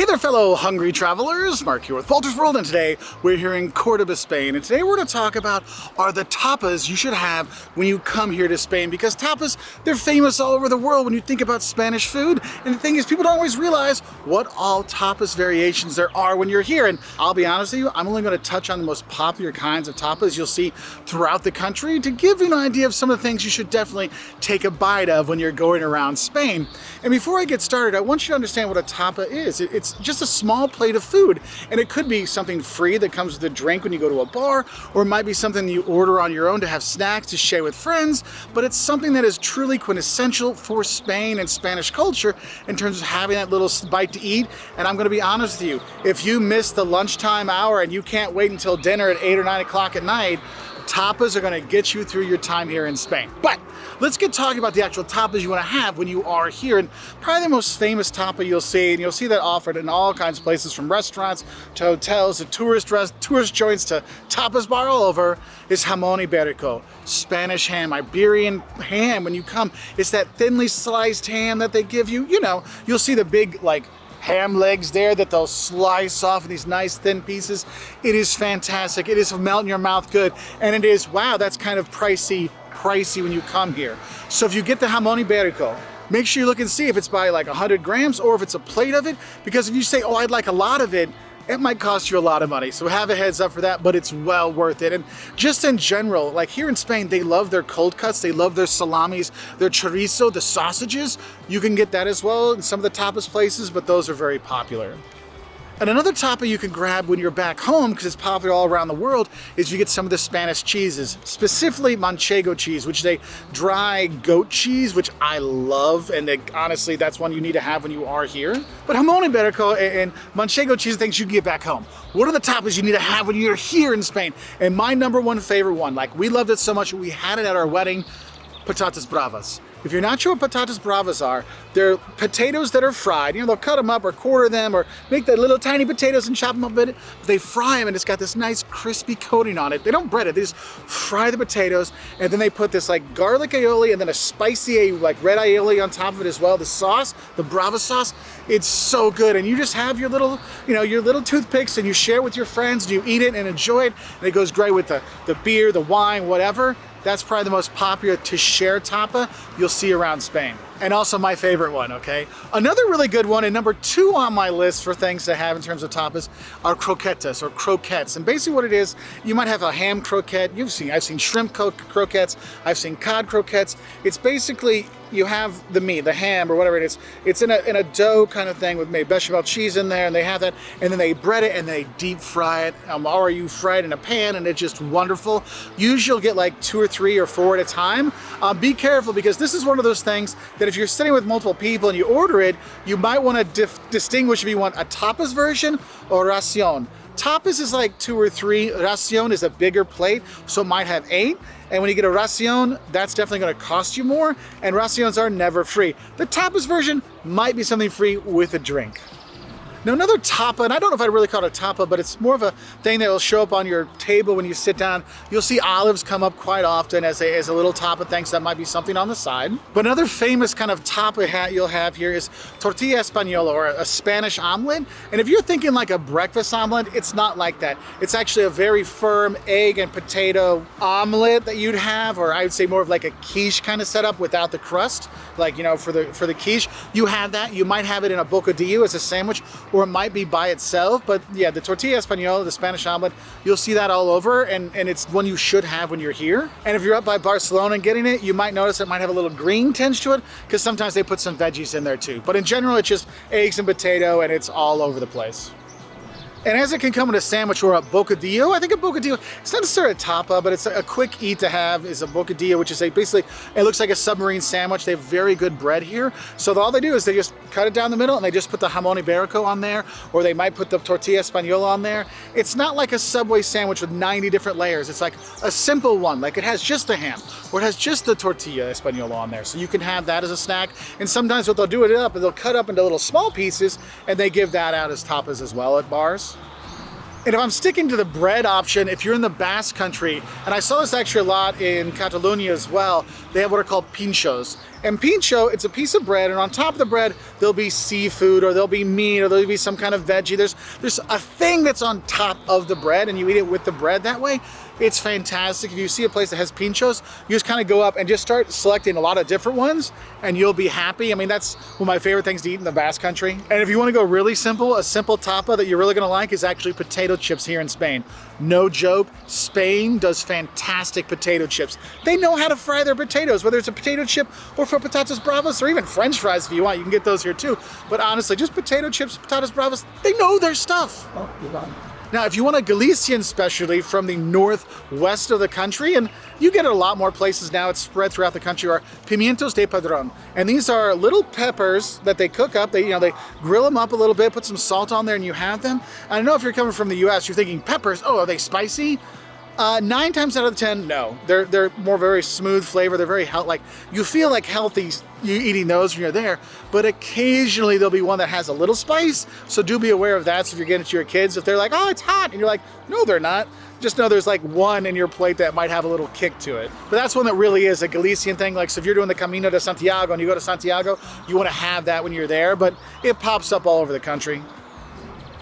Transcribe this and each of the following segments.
there, fellow hungry travelers. Mark here with Wolters World, and today we're here in Cordoba, Spain. And today we're going to talk about are the tapas you should have when you come here to Spain, because tapas, they're famous all over the world when you think about Spanish food. And the thing is, people don't always realize what all tapas variations there are when you're here. And I'll be honest with you, I'm only going to touch on the most popular kinds of tapas you'll see throughout the country to give you an idea of some of the things you should definitely take a bite of when you're going around Spain. And before I get started, I want you to understand what a tapa is. It's just a small plate of food, and it could be something free that comes with a drink when you go to a bar, or it might be something you order on your own to have snacks to share with friends, but it's something that is truly quintessential for Spain and Spanish culture in terms of having that little bite to eat. And I'm going to be honest with you, if you miss the lunchtime hour and you can't wait until dinner at 8 or 9 o'clock at night, tapas are going to get you through your time here in Spain. But let's get talking about the actual tapas you want to have when you are here. And probably the most famous tapa you'll see, and you'll see that offered in all kinds of places, from restaurants to hotels to tourist joints to tapas bar all over, is jamón ibérico, Spanish ham, Iberian ham. When you come, it's that thinly sliced ham that they give you. You know, you'll see the big, like, ham legs there that they'll slice off in these nice thin pieces. It is fantastic. It is melt in your mouth good. And it is, wow, that's kind of pricey when you come here. So if you get the jamón ibérico, make sure you look and see if it's by like 100 grams or if it's a plate of it, because if you say, oh, I'd like a lot of it, it might cost you a lot of money. So have a heads up for that, but it's well worth it. And just in general, like here in Spain, they love their cold cuts. They love their salamis, their chorizo, the sausages. You can get that as well in some of the tapas places, but those are very popular. And another tapa you can grab when you're back home, because it's popular all around the world, is you get some of the Spanish cheeses, specifically manchego cheese, which is a dry goat cheese, which I love, and honestly, that's one you need to have when you are here. But jamón ibérico and manchego cheese are things you can get back home. What are the tapas you need to have when you're here in Spain? And my number one favorite one, like we loved it so much, we had it at our wedding, patatas bravas. If you're not sure what patatas bravas are, they're potatoes that are fried. You know, they'll cut them up or quarter them or make the little tiny potatoes and chop them up a bit. They fry them and it's got this nice crispy coating on it. They don't bread it, they just fry the potatoes, and then they put this like garlic aioli and then a spicy like red aioli on top of it as well. The sauce, the Bravas sauce, it's so good. And you just have your little, you know, your little toothpicks and you share it with your friends and you eat it and enjoy it. And it goes great with the beer, the wine, whatever. That's probably the most popular to share tapa you'll see around Spain. And also my favorite one, okay? Another really good one, and number 2 on my list for things to have in terms of tapas, are croquettes or croquettes. And basically what it is, you might have a ham croquette. I've seen shrimp croquettes, I've seen cod croquettes. It's basically, you have the meat, the ham or whatever it is. It's in a dough kind of thing with maybe bechamel cheese in there, and they have that, and then they bread it and they deep fry it, or you fry it in a pan, and it's just wonderful. Usually you'll get like 2 or 3 or 4 at a time. Be careful, because this is one of those things that if you're sitting with multiple people and you order it, you might want to distinguish if you want a tapas version or ración. Tapas is like 2 or 3. Ración is a bigger plate, so it might have 8. And when you get a ración, that's definitely going to cost you more. And raciones are never free. The tapas version might be something free with a drink. Now another tapa, and I don't know if I'd really call it a tapa, but it's more of a thing that will show up on your table when you sit down. You'll see olives come up quite often as a little tapa thing, so that might be something on the side. But another famous kind of tapa hat you'll have here is Tortilla Espanola, or a Spanish omelet. And if you're thinking like a breakfast omelet, it's not like that. It's actually a very firm egg and potato omelet that you'd have, or I would say more of like a quiche kind of setup without the crust. Like, you know, for the quiche, you have that. You might have it in a bocadillo as a sandwich, or it might be by itself. But yeah, the tortilla española, the Spanish omelet, you'll see that all over, and it's one you should have when you're here. And if you're up by Barcelona and getting it, you might notice it might have a little green tinge to it, because sometimes they put some veggies in there too. But in general, it's just eggs and potato, and it's all over the place. And as it can come in a sandwich or a bocadillo, I think a bocadillo, it's not necessarily a tapa, but it's a quick eat to have, is a bocadillo, which is basically, it looks like a submarine sandwich. They have very good bread here. So all they do is they just cut it down the middle and they just put the jamón ibérico on there, or they might put the tortilla española on there. It's not like a Subway sandwich with 90 different layers. It's like a simple one, like it has just the ham, or it has just the tortilla española on there. So you can have that as a snack. And sometimes what they'll do it up, and they'll cut up into little small pieces, and they give that out as tapas as well at bars. And if I'm sticking to the bread option, if you're in the Basque country, and I saw this actually a lot in Catalonia as well, they have what are called pinchos. And pincho, it's a piece of bread, and on top of the bread, there'll be seafood, or there'll be meat, or there'll be some kind of veggie. There's a thing that's on top of the bread, and you eat it with the bread that way. It's fantastic. If you see a place that has pinchos, you just kind of go up and just start selecting a lot of different ones, and you'll be happy. I mean, that's one of my favorite things to eat in the Basque Country. And if you want to go really simple, a simple tapa that you're really going to like is actually potato chips here in Spain. No joke, Spain does fantastic potato chips. They know how to fry their potatoes, whether it's a potato chip or for patatas bravas, or even French fries if you want. You can get those here too. But honestly, just potato chips, patatas bravas, they know their stuff. Oh, you're gone. Now, if you want a Galician specialty from the northwest of the country, and you get it a lot more places now, it's spread throughout the country, are pimientos de padrón. And these are little peppers that they cook up. They grill them up a little bit, put some salt on there, and you have them. I know if you're coming from the US, you're thinking peppers, oh, are they spicy? 9 times out of 10, no. They're more very smooth flavor. They're very like you feel like healthy you eating those when you're there. But occasionally there'll be one that has a little spice. So do be aware of that. So if you're getting it to your kids, if they're like, oh, it's hot, and you're like, no, they're not. Just know there's like one in your plate that might have a little kick to it. But that's one that really is a Galician thing. Like, so if you're doing the Camino de Santiago and you go to Santiago, you want to have that when you're there. But it pops up all over the country.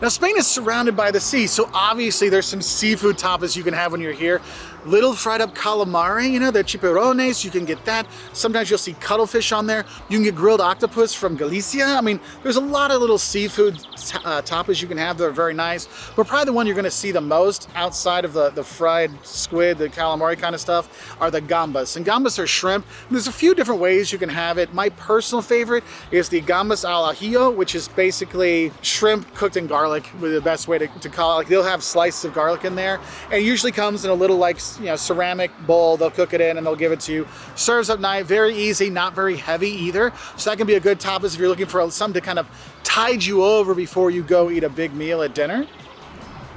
Now, Spain is surrounded by the sea, so obviously there's some seafood tapas you can have when you're here. Little fried up calamari, the chipirrones, you can get that. Sometimes you'll see cuttlefish on there. You can get grilled octopus from Galicia. I mean, there's a lot of little seafood tapas you can have that are very nice. But probably the one you're gonna see the most outside of the fried squid, the calamari kind of stuff, are the gambas. And gambas are shrimp. And there's a few different ways you can have it. My personal favorite is the gambas al ajillo, which is basically shrimp cooked in garlic, with the best way to call it. Like, they'll have slices of garlic in there. And it usually comes in a little like, ceramic bowl. They'll cook it in and they'll give it to you. Serves up nice, very easy, not very heavy either. So that can be a good tapas if you're looking for something to kind of tide you over before you go eat a big meal at dinner.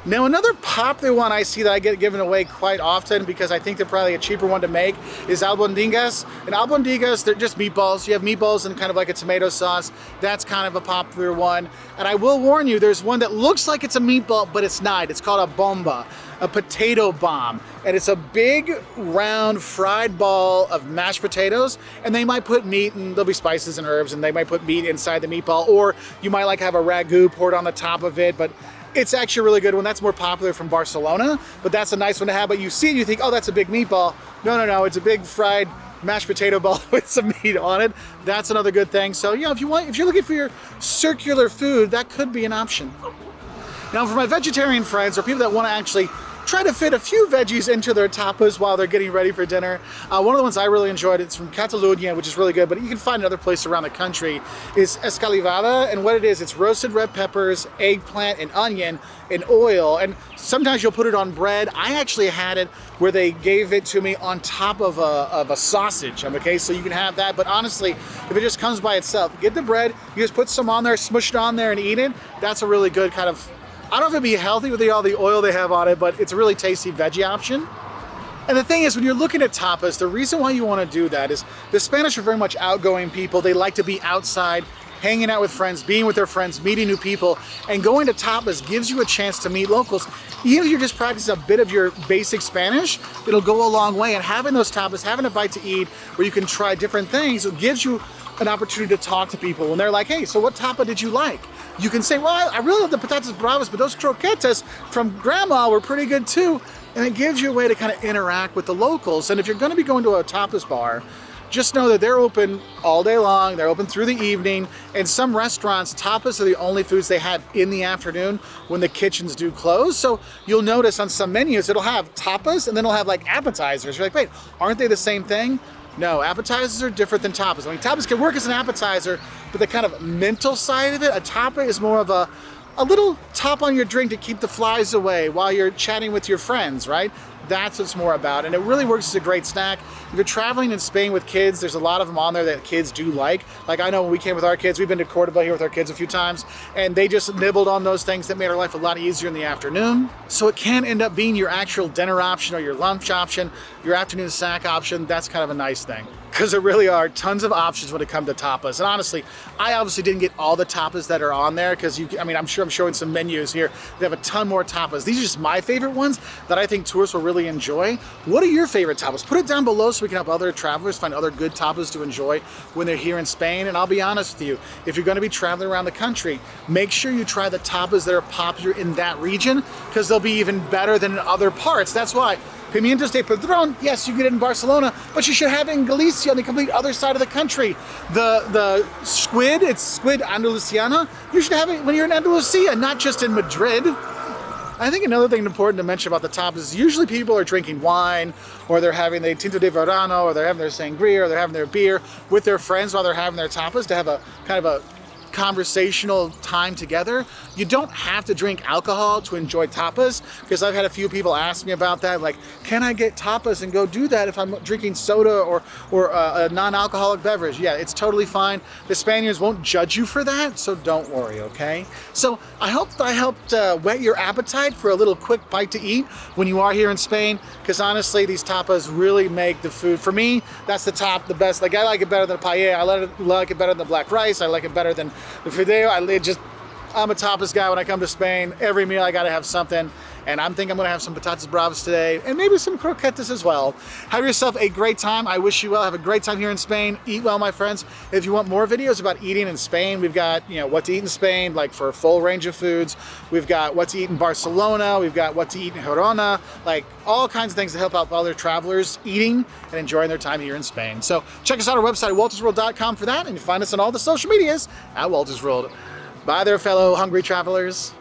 Now, another popular one I see that I get given away quite often, because I think they're probably a cheaper one to make, is albondigas. And albondigas, they're just meatballs. You have meatballs and kind of like a tomato sauce. That's kind of a popular one. And I will warn you, there's one that looks like it's a meatball, but it's not. It's called a bomba, a potato bomb. And it's a big, round, fried ball of mashed potatoes. And they might put meat, and there'll be spices and herbs, and they might put meat inside the meatball. Or you might like have a ragu poured on the top of it. But it's actually a really good one. That's more popular from Barcelona, but that's a nice one to have. But you see it, you think, oh, that's a big meatball. No, it's a big fried mashed potato ball with some meat on it. That's another good thing. So, if you're looking for your circular food, that could be an option. Now, for my vegetarian friends, or people that want to actually try to fit a few veggies into their tapas while they're getting ready for dinner. One of the ones I really enjoyed, it's from Catalonia, which is really good, but you can find another place around the country, is Escalivada. And what it is, it's roasted red peppers, eggplant, and onion in oil. And sometimes you'll put it on bread. I actually had it where they gave it to me on top of a sausage, okay? So you can have that, but honestly, if it just comes by itself, get the bread, you just put some on there, smush it on there and eat it. That's a really good kind of, I don't know if it'd be healthy with all the oil they have on it, but it's a really tasty veggie option. And the thing is, when you're looking at tapas, the reason why you want to do that is the Spanish are very much outgoing people. They like to be outside, hanging out with friends, being with their friends, meeting new people, and going to tapas gives you a chance to meet locals. Even if you're just practicing a bit of your basic Spanish, it'll go a long way. And having those tapas, having a bite to eat where you can try different things, it gives you an opportunity to talk to people. And they're like, hey, so what tapa did you like? You can say, well, I really love the patatas bravas, but those croquettes from grandma were pretty good too. And it gives you a way to kind of interact with the locals. And if you're going to be going to a tapas bar, just know that they're open all day long. They're open through the evening. And some restaurants, tapas are the only foods they have in the afternoon when the kitchens do close. So you'll notice on some menus, it'll have tapas and then it'll have like appetizers. You're like, wait, aren't they the same thing? No, appetizers are different than tapas. I mean, tapas can work as an appetizer, but the kind of mental side of it, a tapa is more of a little top on your drink to keep the flies away while you're chatting with your friends, right? That's what it's more about. And it really works as a great snack. If you're traveling in Spain with kids, there's a lot of them on there that kids do like. Like, I know when we came with our kids, we've been to Cordoba here with our kids a few times, and they just nibbled on those things that made our life a lot easier in the afternoon. So it can end up being your actual dinner option or your lunch option, your afternoon snack option. That's kind of a nice thing. because there really are tons of options when it comes to tapas. And honestly, I obviously didn't get all the tapas that are on there because I mean, I'm sure I'm showing some menus here. They have a ton more tapas. These are just my favorite ones that I think tourists will really enjoy. What are your favorite tapas? Put it down below so we can help other travelers find other good tapas to enjoy when they're here in Spain. And I'll be honest with you, if you're going to be traveling around the country, make sure you try the tapas that are popular in that region because they'll be even better than in other parts. That's why Pimientos de Padrón, yes, you get it in Barcelona, but you should have it in Galicia on the complete other side of the country. The squid, it's squid Andalusiana, you should have it when you're in Andalusia, not just in Madrid. I think another thing important to mention about the tapas is usually people are drinking wine, or they're having the tinto de verano, or they're having their sangria, or they're having their beer with their friends while they're having their tapas to have a kind of a conversational time together. You don't have to drink alcohol to enjoy tapas, because I've had a few people ask me about that, like, can I get tapas and go do that if I'm drinking soda or a non-alcoholic beverage? Yeah, it's totally fine. The Spaniards won't judge you for that, so don't worry, okay? So I hope I helped whet your appetite for a little quick bite to eat when you are here in Spain, because honestly, these tapas really make the food, for me, that's the top, the best. Like, I like it better than paella, I like it better than the black rice, I like it better than the fideo. I'm a tapas guy when I come to Spain. Every meal I gotta have something, and I'm thinking I'm gonna have some patatas bravas today, and maybe some croquettes as well. Have yourself a great time. I wish you well. Have a great time here in Spain. Eat well, my friends. If you want more videos about eating in Spain, we've got, you know, what to eat in Spain, like for a full range of foods. We've got what to eat in Barcelona. We've got what to eat in Girona, like all kinds of things to help out other travelers eating and enjoying their time here in Spain. So check us out on our website, woltersworld.com for that, and you find us on all the social medias at Wolters World. Bye there, fellow hungry travelers.